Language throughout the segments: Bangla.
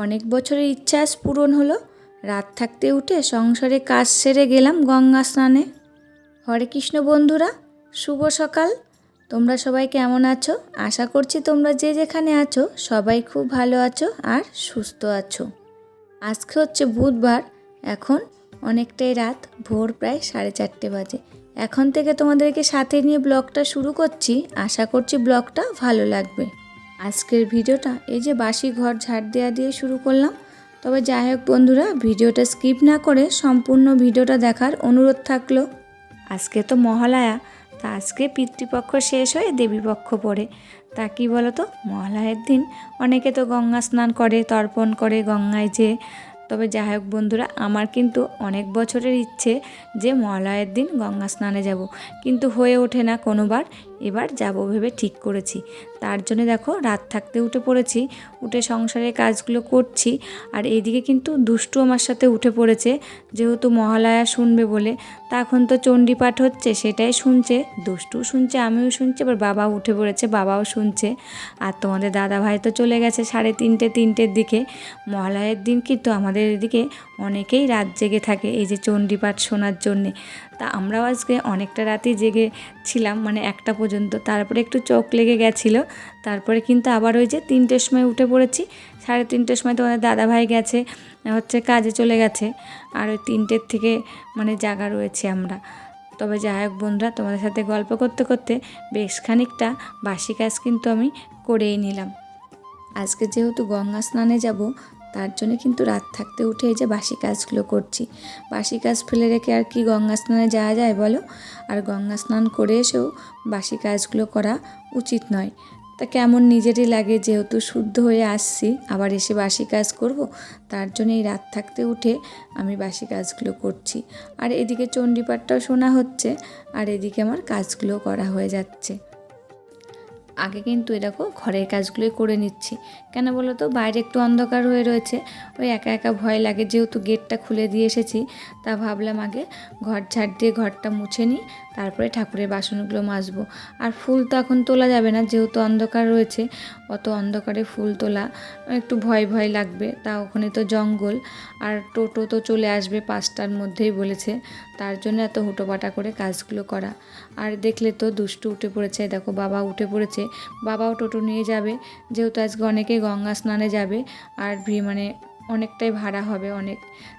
অনেক বছরের ইচ্ছা আজ পূরণ হলো। রাত থাকতে উঠে সংসারে কাজ সেরে গেলাম গঙ্গা স্নানে। হরে কৃষ্ণ বন্ধুরা, শুভ সকাল। তোমরা সবাই কেমন আছো? আশা করছি তোমরা যে যেখানে আছো সবাই খুব ভালো আছো আর সুস্থ আছো। আজকে হচ্ছে বুধবার, এখন অনেকটাই রাত, ভোর প্রায় 4:30 বাজে। এখন থেকে তোমাদেরকে সাথে নিয়ে ব্লগটা শুরু করছি। আশা করছি ব্লগটা ভালো লাগবে। আজকের ভিডিওটা এই যে বাসি ঘর ঝাড় দেওয়া দিয়ে শুরু করলাম। তবে যাই হোক বন্ধুরা, ভিডিওটা স্কিপ না করে সম্পূর্ণ ভিডিওটা দেখার অনুরোধ থাকলো। আজকে তো মহালয়া, তা আজকে পিতৃপক্ষ শেষ হয়ে দেবীপক্ষ পড়ে। তা কী বলো তো, মহালয়ার দিন অনেকে তো গঙ্গা স্নান করে, তর্পণ করে গঙ্গায় যেয়ে। তবে যাই হোক বন্ধুরা, আমার কিন্তু অনেক বছরের ইচ্ছে যে মহালয়ার দিন গঙ্গা স্নানে যাব, কিন্তু হয়ে ওঠে না কোনোবার। এবার যাব ভেবে ঠিক করেছি। তার জন্য দেখো রাত থাকতে উঠে পড়েছি, উঠে সংসারের কাজগুলো করছি। আর এইদিকে কিন্তু দুষ্টু আমার সাথে উঠে পড়েছে, যেহেতু মহালয়া শুনবে বলে। তা এখন তো চণ্ডী পাঠ হচ্ছে, সেটাই শুনছে। দুষ্টু শুনছে, আমিও শুনছি, এবার বাবাও উঠে পড়েছে, বাবাও শুনছে। আর তোমাদের দাদা ভাই তো চলে গেছে 3:30-4টার দিকে। মহালয়ের দিন কিন্তু আমাদের এদিকে অনেকেই রাত জেগে থাকে এই যে চণ্ডী পাঠ শোনার জন্যে। তা আমরাও আজকে অনেকটা রাতেই জেগে ছিলাম, মানে 1টা পর্যন্ত। তারপরে একটু চোখ লেগে গেছিলো, তারপরে কিন্তু আবার ওই যে 3টের সময় উঠে পড়েছি। 3:30টার সময় তোমাদের দাদাভাই গেছে হচ্ছে কাজে চলে গেছে, আর ওই 3টের থেকে মানে জাগা রয়েছে আমরা। তবে যাই হোক বন্ধুরা, তোমাদের সাথে গল্প করতে করতে বেশ খানিকটা বাসি কাজ কিন্তু আমি করেই নিলাম। আজকে যেহেতু গঙ্গা স্নানে যাব, তার জন্য কিন্তু রাত থাকতে উঠে এই যে বাসি কাজগুলো করছি। বাসি কাজ ফেলে রেখে আর কি গঙ্গা স্নানে যাওয়া যায় বলো? আর গঙ্গা স্নান করে এসেও বাসি কাজগুলো করা উচিত নয়। তা কেমন নিজেরই লাগে, যেহেতু শুদ্ধ হয়ে আসছি আবার এসে বাসি কাজ করব। তার জন্য এই রাত থাকতে উঠে আমি বাসি কাজগুলো করছি। আর এদিকে চণ্ডী পাঠটাও শোনা হচ্ছে, আর এদিকে আমার কাজগুলো করা হয়ে যাচ্ছে। আগে কিন্তু এরকম ঘরের কাজগুলোই করে নিচ্ছি। কেন বলো তো, বাইরে একটু অন্ধকার হয়ে রয়েছে, ওই একা একা ভয় লাগে। যেহেতু গেটটা খুলে দিয়ে এসেছি, তা ভাবলাম আগে ঘর ঝাড় দিয়ে ঘরটা মুছে নিই, তারপরে ঠাকুরের বাসনগুলো মাজবো। আর ফুল তো এখন তোলা যাবে না, যেহেতু অন্ধকার রয়েছে। অত অন্ধকারে ফুল তোলা একটু ভয় ভয় লাগবে। তা ওখানে তো জঙ্গল, আর টোটো তো চলে আসবে 5টার মধ্যেই বলেছে। তার জন্য এত হুটোপাটা করে কাজগুলো করা। আর দেখলে তো দুষ্টু উঠে পড়েছে, দেখো বাবা উঠে পড়েছে। বাবাও টোটো নিয়ে যাবে, যেহেতু আজকে অনেকেই গঙ্গা স্নানে যাবে। আর মানে অনেকটাই ভাড়া হবে অনেক।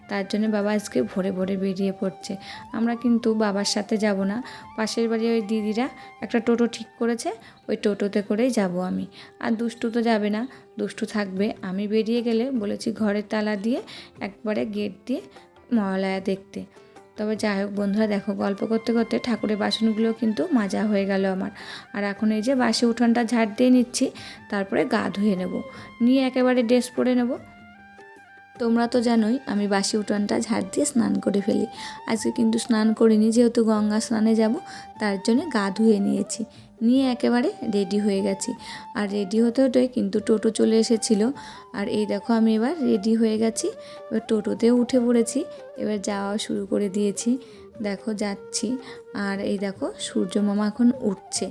তার জন্য বাবা আজকে ভোরে ভোরে বেরিয়ে পড়ছে। আমরা কিন্তু বাবার সাথে যাব না, পাশের বাড়ি ওই দিদিরা একটা টোটো ঠিক করেছে, ওই টোটোতে করেই যাব আমি। আর দুষ্টু তো যাবে না, দুষ্টু থাকবে। আমি বেরিয়ে গেলে বলেছি ঘরের তালা দিয়ে একবারে গেট দিয়ে মহালয়া দেখতে। তবে যাই হোক বন্ধুরা, দেখো গল্প করতে করতে ঠাকুরের বাসনগুলো কিন্তু মাজা হয়ে গেল আমার। আর এখন এই যে বাসি উঠোনটা ঝাড় দিয়ে নিচ্ছি, তারপরে গা ধুয়ে নেব, নিয়ে একেবারে ড্রেস পরে নেব। তোমরা তো জানোই আমি বাসি উঠোনটা ঝাড় দিয়ে স্নান করে ফেলি। আজকে কিন্তু স্নান করিনি, যেহেতু গঙ্গা স্নানে যাব, তার জন্য গা ধুয়ে নিয়েছি, নিয়ে একেবারে রেডি হয়ে গেছি। আর রেডি হতে হতে কিন্তু টোটো চলে এসেছিলো। আর এই দেখো আমি এবার রেডি হয়ে গেছি, এবার টোটোতেও উঠে পড়েছি, এবার যাওয়া শুরু করে দিয়েছি। দেখো যাচ্ছি, আর এই দেখো সূর্য মামা এখন উঠছে।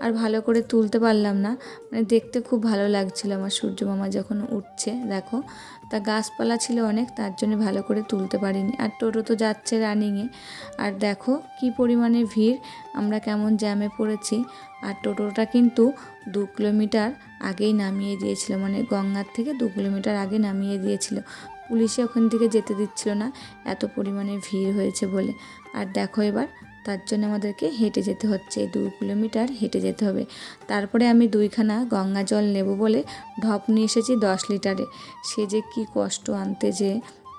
আর ভালো করে তুলতে পারলাম না, মানে দেখতে খুব ভালো লাগছিল আমার সূর্য মামা যখন উঠছে। দেখো তা গাছপালা ছিল অনেক, তার জন্য ভালো করে তুলতে পারিনি। আর টোটো তো যাচ্ছে রানিংয়ে। আর দেখো কি পরিমাণে ভিড়, আমরা কেমন জ্যামে পড়েছি। আর টোটোটা কিন্তু 2 কিলোমিটার আগেই নামিয়ে দিয়েছিল, মানে গঙ্গার থেকে 2 কিলোমিটার আগে নামিয়ে দিয়েছিল। পুলিশে ওখান থেকে যেতে দিচ্ছিল না, এত পরিমাণে ভিড় হয়েছে বলে। আর দেখো এবার তার জন্য আমাদেরকে হেঁটে যেতে হচ্ছে, 2 কিলোমিটার হেঁটে যেতে হবে। তারপরে আমি 2খানা গঙ্গা জল নেব বলে ঢপ নিয়ে এসেছি 10 লিটারে। সে যে কি কষ্ট আনতে, যে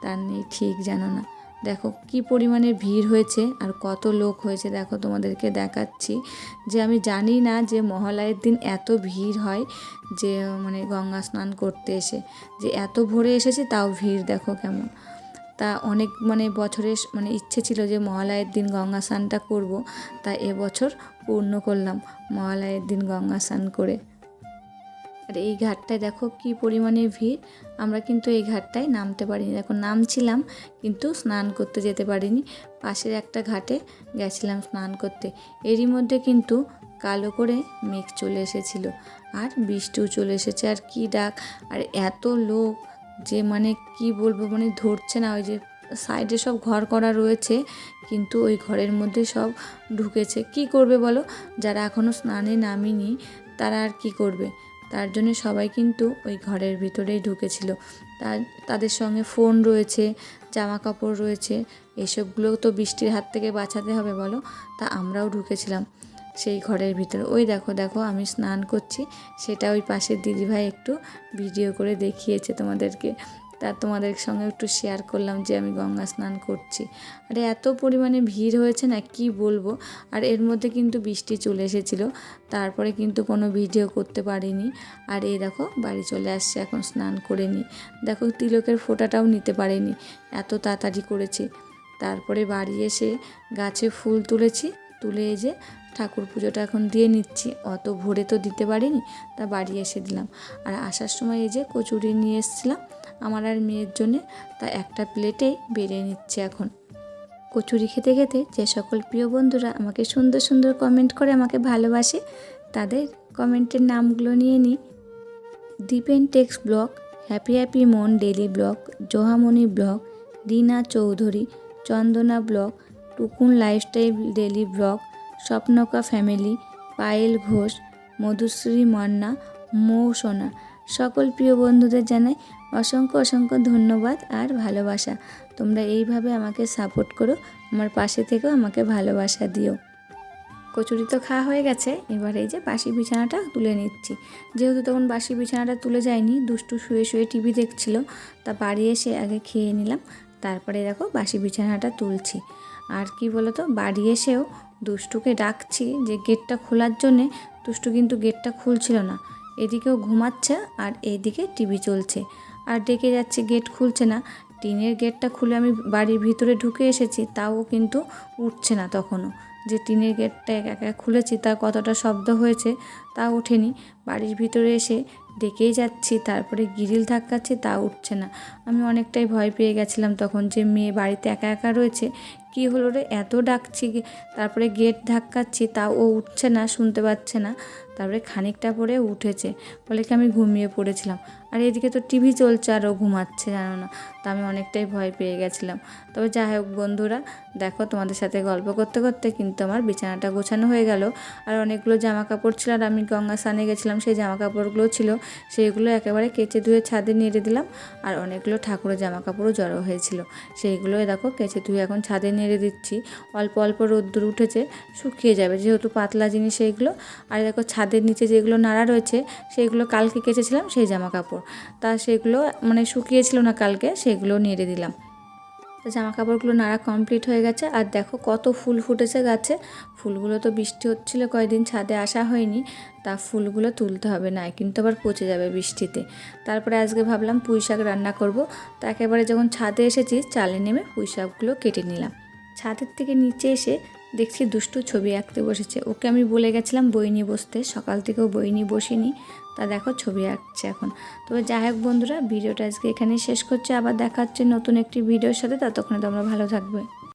তার নেই ঠিক জানো না। দেখো কি পরিমাণে ভিড় হয়েছে আর কত লোক হয়েছে, দেখো তোমাদেরকে দেখাচ্ছি। যে আমি জানি না যে মহালয়ের দিন এত ভিড় হয়, যে মানে গঙ্গা স্নান করতে এসে যে এত ভোরে এসেছি, তাও ভিড় দেখো কেমন। তা অনেক মানে বছরের মানে ইচ্ছে ছিল যে মহালয়ের দিন গঙ্গা স্নানটা করব। তা এবছর পূর্ণ করলাম মহালয়ের দিন গঙ্গা স্নান করে। আর এই ঘাটটায় দেখো কি পরিমাণে ভিড়, আমরা কিন্তু এই ঘাটটায় নামতে পারিনি। দেখো নামছিলাম কিন্তু স্নান করতে যেতে পারিনি, পাশের একটা ঘাটে গেছিলাম স্নান করতে। এরই মধ্যে কিন্তু কালো করে মেঘ চলে এসেছিল, আর বৃষ্টিও চলে এসেছে। আর কি ডাক, আর এত লোক, যে মানে কি বলবো, মানে ধরছে না। ওই যে সাইডে সব ঘর করা রয়েছে, কিন্তু ওই ঘরের মধ্যে সব ঢুকেছে। কি করবে বলো, যারা এখনও স্নানে নামেনি তারা আর কি করবে। তার জন্য সবাই কিন্তু ওই ঘরের ভিতরেই ঢুকেছিল। তাদের সঙ্গে ফোন রয়েছে, জামা কাপড় রয়েছে, এসবগুলো তো বৃষ্টির হাত থেকে বাঁচাতে হবে বলো। তা আমরাও ঢুকেছিলাম সেই ঘরের ভিতরে। ওই দেখো দেখো আমি স্নান করছি, সেটা ওই পাশের দিদিভাই একটু ভিডিও করে দেখিয়েছে তোমাদেরকে। তা তোমাদের সঙ্গে একটু শেয়ার করলাম যে আমি গঙ্গা স্নান করছি। আর এত পরিমাণে ভিড় হয়েছে না কি বলবো। আর এর মধ্যে কিন্তু বৃষ্টি চলে এসেছিলো, তারপরে কিন্তু কোনো ভিডিও করতে পারিনি। আর এই দেখো বাড়ি চলে আসছে এখন স্নান করে নিই। দেখো তিলকের ফোঁটাটাও নিতে পারিনি, এত তাড়াতাড়ি করেছি। তারপরে বাড়ি এসে গাছে ফুল তুলেছি, তুলে এই যে ঠাকুর পুজোটা এখন দিয়ে নিচ্ছি। অত ভোরে তো দিতে পারিনি, তা বাড়ি এসে দিলাম। আর আসার সময় এই যে কচুরি নিয়ে এসেছিলাম আমার আর মেয়ের জন্যে, তা একটা প্লেটেই বেড়ে নিচ্ছে এখন। কচুরি খেতে খেতে যে সকল প্রিয় বন্ধুরা আমাকে সুন্দর সুন্দর কমেন্ট করে আমাকে ভালোবাসে, তাদের কমেন্টের নামগুলো নিয়ে নিই। দীপেন টেক্স ব্লগ, হ্যাপি হ্যাপি মন daily blog, Johamoni blog, Rina Chowdhury, Chandana blog, Tukun lifestyle daily blog, Swapnaka family, Payel Ghosh, Madhushree Manna, Mousona. সকল প্রিয় বন্ধুদের জানাই অসংখ্য অসংখ্য ধন্যবাদ আর ভালোবাসা। তোমরা এইভাবে আমাকে সাপোর্ট করো, আমার পাশে থেকেও আমাকে ভালোবাসা দিও। কচুরি তো খাওয়া হয়ে গেছে, এবার এই যে বাসি বিছানাটা তুলে নিচ্ছি। যেহেতু তখন বাসি বিছানাটা তুলে যায়নি, দুষ্টু শুয়ে শুয়ে টিভি দেখছিল, তা বাড়ি এসে আগে খেয়ে নিলাম, তারপরে দেখো বাসি বিছানাটা তুলছি। আর কি বলো তো, বাড়ি এসেও দুষ্টুকে ডাকছি যে গেটটা খোলার জন্যে, দুষ্টু কিন্তু গেটটা খুলছিল না। এদিকেও ঘুমাচ্ছে আর এইদিকে টিভি চলছে, আর ডেকে যাচ্ছে গেট খুলছে না। টিনের গেটটা খুলে আমি বাড়ির ভিতরে ঢুকে এসেছি, তাও কিন্তু উঠছে না তখনও। যে টিনের গেটটা একা একা খুলেছি তার কতটা শব্দ হয়েছে তা ওঠেনি। বাড়ির ভিতরে এসে ডেকেই যাচ্ছি, তারপরে গ্রিল ধাক্কাচ্ছি, তা উঠছে না। আমি অনেকটাই ভয় পেয়ে গেছিলাম তখন যে মেয়ে বাড়িতে একা একা রয়েছে, কি হলো রে, এত ডাকছি, তারপরে গেট ধাক্কাচ্ছি তাও ও উঠছে না, শুনতে পাচ্ছে না। তারপরে খানিকটা পরে উঠেছে, বলে কি আমি ঘুমিয়ে পড়েছিলাম। আর এদিকে তো টিভি চলছে আর ও ঘুমাচ্ছে, জানো না। তো আমি অনেকটাই ভয় পেয়ে গেছিলাম। তবে যাই হোক বন্ধুরা, দেখো তোমাদের সাথে গল্প করতে করতে কিন্তু আমার বিছানাটা গোছানো হয়ে গেল। আর অনেকগুলো জামা কাপড় ছিল, আর আমি গঙ্গা স্নানে গেছিলাম, সেই জামা কাপড়গুলো ছিল, সেইগুলো একেবারে কেচে ধুয়ে ছাদে নেড়ে দিলাম। আর অনেকগুলো ঠাকুরের জামা কাপড়ও জড়ো হয়েছিল, সেইগুলোই দেখো কেচে ধুয়ে এখন ছাদে নেড়ে দিচ্ছি। অল্প অল্প রোদ্দুর উঠেছে, শুকিয়ে যাবে যেহেতু পাতলা জিনিস সেইগুলো। আর দেখো ছাদের নিচে যেগুলো নাড়া রয়েছে সেইগুলো কালকে কেচেছিলাম সেই জামা কাপড়, তা সেগুলো মানে শুকিয়েছিল না কালকে, সেগুলো নেড়ে দিলাম। তো জামা কাপড়গুলো নাড়া কমপ্লিট হয়ে গেছে। আর দেখো কত ফুল ফুটেছে গাছে। ফুলগুলো তো বৃষ্টি হচ্ছিলো কয়েকদিন, ছাদে আসা হয়নি, তা ফুলগুলো তুলতে হবে, না কিন্তু আবার পচে যাবে বৃষ্টিতে। তারপরে আজকে ভাবলাম পুঁই শাক রান্না করব, তা একেবারে যখন ছাদে এসেছি চালে নেমে পুঁই শাকগুলো কেটে নিলাম। ছাদের থেকে নিচে এসে দেখছি দুষ্টু ছবি আঁকতে বসেছে। ওকে আমি বলে গেছিলাম বই নিয়ে বসতে, সকাল থেকেও বই নিয়ে বসিনি, তা দেখো ছবি আঁকছে এখন। তবে যাই হোক বন্ধুরা, ভিডিওটা আজকে এখানেই শেষ করছি। আবার দেখা হচ্ছে নতুন একটি ভিডিওর সাথে, ততক্ষণে তোমরা ভালো থাকবে।